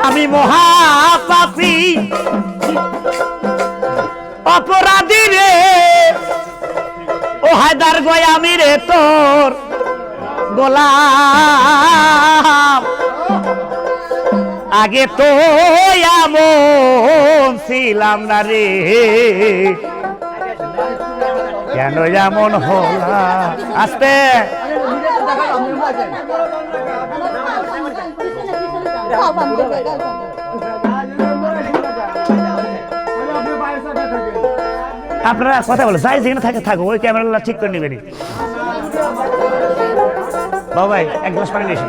আমি মহাপাপী অপরাধী রে ও হায়দার গো আমি রে তোর গোলাম আগে তো এমন ছিলাম না রে কেন এমন হলা আস্তে আপনারা কথা বলো যাই যেখানে থাকে থাকো ওই ক্যামেরা ঠিক করে নেবেন বাবা ভাই এক গ্লাস পানি নিয়ে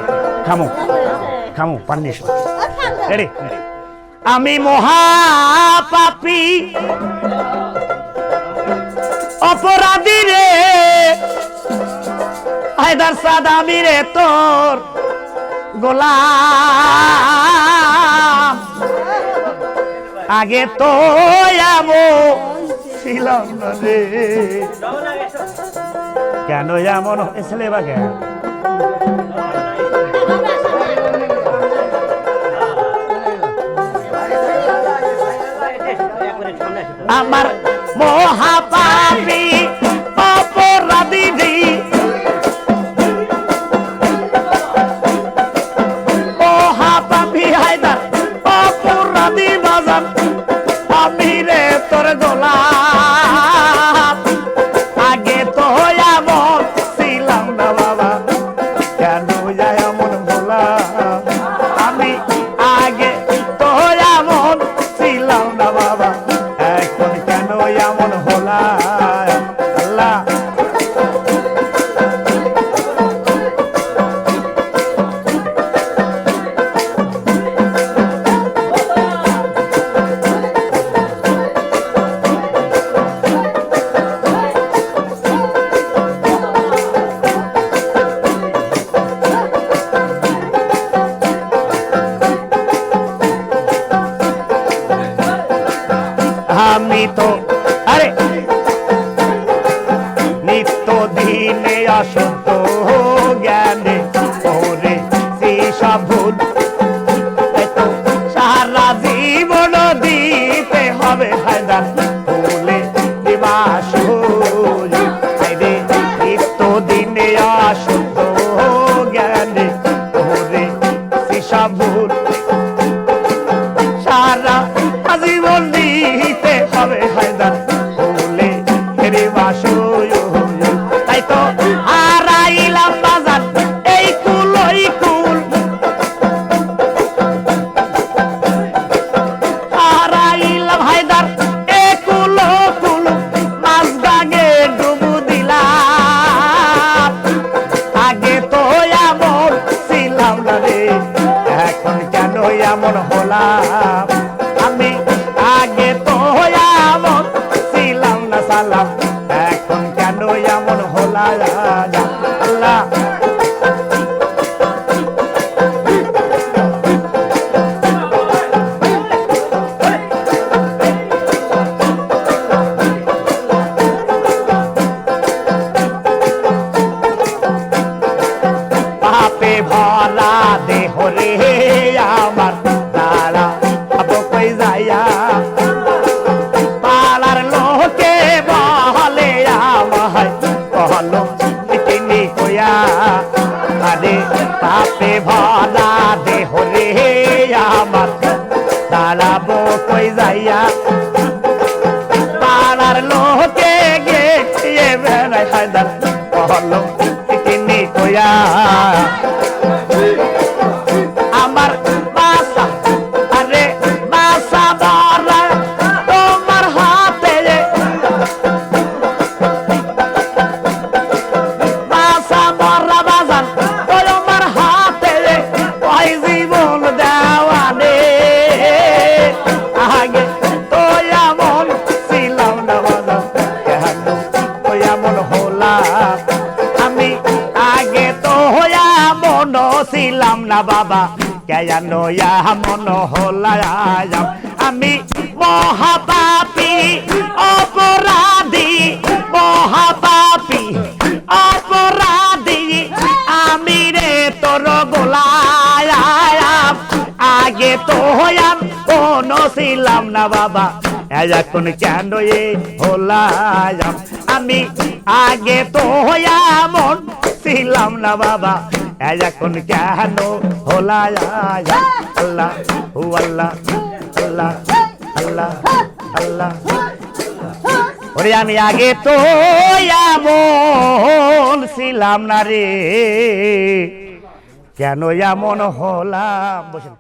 খামো খামো পানি নিয়ে রেডি আমি মহাপাপী অপরাধী রে হায়দার সাদ আমি রে তোর গোলাম আগে তো এমন ছিলাম না রে কেন এমন হয়েছিল বা কেন আমার মহাপাপী অপরাধী মহাপাপী হায়দার অপরাধী বাজান আমি রে তোর গোলাম আগে তো এমন ছিলাম না বাবা কেন এমন গোলাম আমি আগে তো এমন ছিলাম না বাবা এখন কেন এমন হলাম আল্লাহ আমি তো আরে নিত্য দিনে অশুদ্ধ জ্ঞানে ওরে সব ভুল সারা জীবন দিতে হবে হায়দার ভুলে দিবাস রে নিত্য দিনে অশুদ্ধ জ্ঞানে ওরে সব ভুল সারা জীবন দিতে হবে হায়দার বলে হেরে বাসো তাই তো হারাইলাম বাজার এই কুল ওই কুল হারাইলাম হায়দার এই কুল কুল মাছ গাগে ডুবু দিলাম আগে তো এমন ছিলাম না রে এখন কেন এমন হলাম আমি আগে তো এমন ছিলাম না সালাম এখন কেন এমন হলাম আল্লাহ পাপে ভরা দেহ রে আমার তারা কই যাইয়া পালার লোকে বলে আমায় কহলো কিনি কইয়া আরে পাপে ভরা দেহ রে আমার তারাবো কই যাইয়া পালার লোকে গিয়ে বেড়ায় হায়দার কহলো কিনি কইয়া আমার বাসা আরে বাসা বড় তোমার হাতে বাসা বড় বাজান তোমার হাতে ওই জীবন দেওয়ানে আগে তো এমন ছিলাম না বাজান কেন তো এমন হলাম আমি আগে তো এমন ছিলাম না বাবা কেন এমন হলাম আমি মহাপাপী অপরাধী মহাপাপী অপরাধী আমি রে তোর গোলায় তো কোন ছিলাম না বাবা, এখন কেন এ হলাম। আমি আগে তো এমন ছিলাম না বাবা, এখন কেন হলাম। আল্লাহ হু আল্লাহ আল্লাহ আল্লাহ আল্লাহ। ওরে আমি আগে তো এমন ছিলাম না রে, কেন এমন হলাম। বসেন।